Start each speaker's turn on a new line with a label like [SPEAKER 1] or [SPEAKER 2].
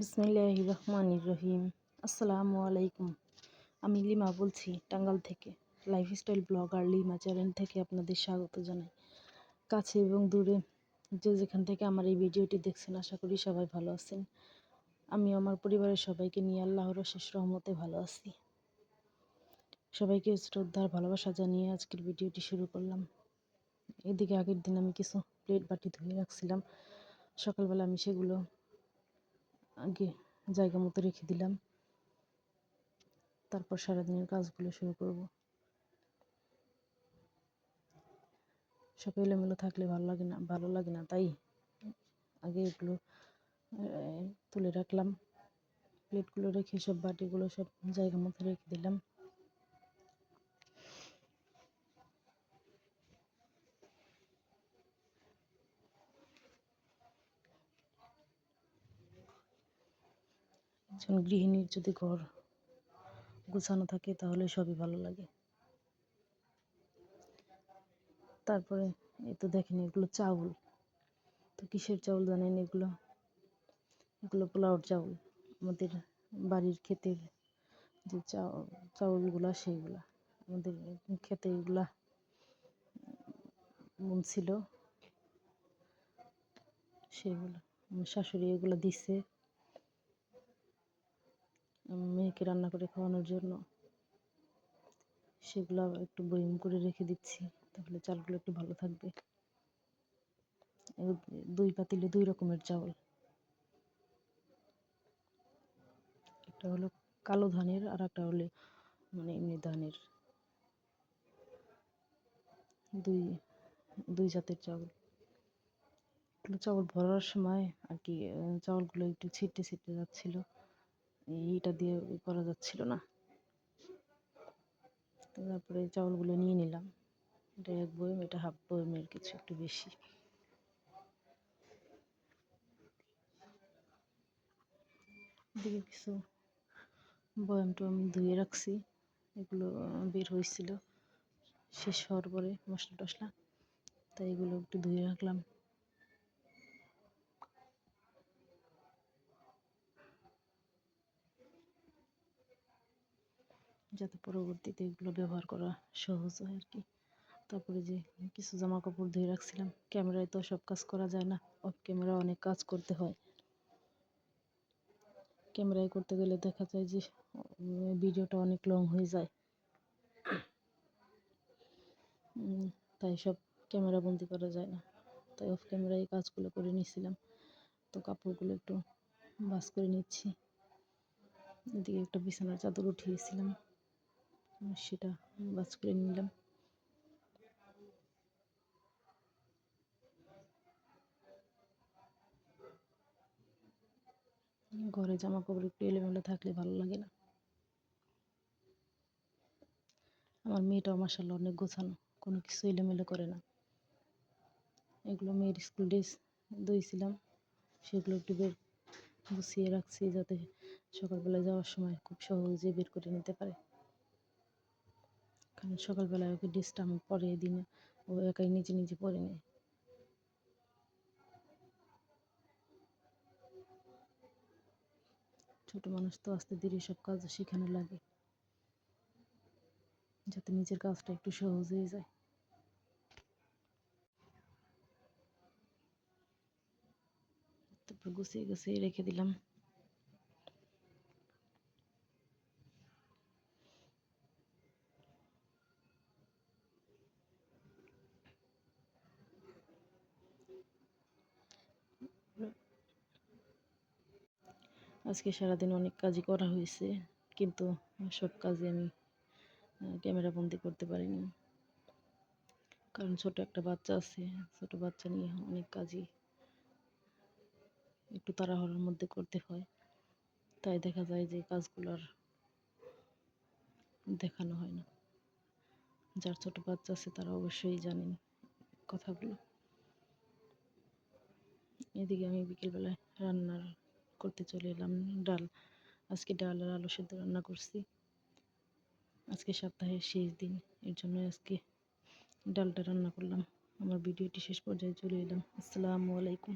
[SPEAKER 1] বিসমিল্লাহির রহমানির রহিম। আসসালামু আলাইকুম। আমি লিমা বলছি টাঙ্গাল থেকে। লাইফস্টাইল ব্লগার লিমা চ্যানেল থেকে আপনাদের স্বাগত জানাই। কাছে এবং দূরে যে যেখান থেকে আমার এই ভিডিওটি দেখছেন, আশা করি সবাই ভালো আছেন। আমি আমার পরিবারের সবাইকে নিয়ে আল্লাহর অশেষ রহমতে ভালো আছি। সবাইকে শ্রদ্ধার ভালোবাসা জানিয়ে আজকের ভিডিওটি শুরু করলাম। এদিকে আগের দিন আমি কিছু প্লেট বাটি ধুয়ে রাখছিলাম। সকালবেলা আমি সেগুলো আগে জায়গা মতো রেখে দিলাম। তারপর সারাদিনের কাজগুলো শুরু করব। সব এলোমেলো থাকলে ভালো লাগে না, তাই আগে এগুলো তুলে রাখলাম। প্লেটগুলো রেখে সব বাটিগুলো সব জায়গা মতো রেখে দিলাম। একজন গৃহিণীর যদি ঘর গোছানো থাকে তাহলে সবই ভালো লাগে। তারপরে এই তো দেখেন, এগুলো চাউল। তো কিসের চাউল জানেন? এগুলো পোলাওর চাউল। আমাদের বাড়ির ক্ষেতের যে চাউলগুলা, সেইগুলা আমাদের ক্ষেতে এগুলা ছিল, সেগুলো আমার শাশুড়ি এগুলো দিচ্ছে মেয়েকে রান্না করে খাওয়ানোর জন্য। সেগুলো একটু বয়ম করে রেখে দিচ্ছি, তাহলে চালগুলো একটু ভালো থাকবে। দুই পাতিলে দুই রকমের চাউল, একটা হলো কালো ধানের আর একটা হলো এমনি ধানের। দুই দুই জাতের চাউল। চাউল ভরার সময় আর কি চাউলগুলো একটু ছিটে ছিটে যাচ্ছিল, এইটা দিয়ে করা যাচ্ছিল না। তারপরে চাউলগুলো নিয়ে নিলাম। এটা এক বয়ম, এটা হাফ বয়মের কিছু একটু বেশি। এদিকে কিছু বয়ম টয়ম ধুয়ে রাখছি, এগুলো বের হয়েছিল শেষ হওয়ার পরে মশলা টশলা, তাই এগুলো একটু ধুয়ে রাখলাম। যাতে পরবর্তীতে এগুলো ব্যবহার করা সহজ হয় আর কি। তারপরে যে কিছু জামা কাপড় ধুয়ে রাখছিলাম। ক্যামেরায় তো সব কাজ করা যায় না, অফ ক্যামেরা অনেক কাজ করতে হয়। ক্যামেরায় করতে গেলে দেখা যায় যে ভিডিওটা অনেক লং হয়ে যায়, তাই সব ক্যামেরা বন্দি করা যায় না, তাই অফ ক্যামেরায় কাজগুলো করে নিয়েছিলাম। তো কাপড়গুলো একটু ভাঁজ করে নিচ্ছি। এদিকে একটা বিছানার চাদর উঠিয়েছিলাম, সেটা ভাঁজ করে নিলাম। ঘরে জামা কাপড় একটু এলোমেলো থাকলে ভালো লাগে না। আমার মেয়েটাও মাশাআল্লাহ অনেক গোছানো, কোনো কিছু এলোমেলো করে না। এগুলো মেয়ের স্কুল ড্রেস ধুয়েছিলাম, সেগুলো একটু গুছিয়ে রাখছি যাতে সকালবেলা যাওয়ার সময় খুব সহজে বের করে নিতে পারে। কারণ সকালবেলায় ওকে ড্রেসটা আমি পরে দিনে ও একাই নিজে নিজে পরে নেয়। ছোট মানুষ তো আস্তে ধীরে সব কাজ শেখানো লাগে, যাতে নিজের কাজটা একটু সহজ হয়ে যায়। তারপর গুছিয়ে গুছিয়ে রেখে দিলাম। আজকে সারাদিন অনেক কাজই করা হয়েছে, কিন্তু সব কাজে আমি ক্যামেরা বন্দি করতে পারিনি, কারণ ছোট একটা বাচ্চা আছে। ছোট বাচ্চা নিয়ে অনেক কাজই একটু তাড়াহুড়োর মধ্যে করতে হয়, তাই দেখা যায় যে কাজগুলো আর দেখানো হয় না। যার ছোট বাচ্চা আছে তারা অবশ্যই জানেন কথাগুলো। এদিকে আমি বিকেলবেলায় রান্নার করতে চলে এলাম। আজকে ডাল আর আলু সেদ্ধ রান্না করছি। আজকে সপ্তাহের শেষ দিন, এর জন্য আজকে ডালটা রান্না করলাম। আমার ভিডিওটি শেষ পর্যায়ে চলে এলাম। আসসালামু আলাইকুম।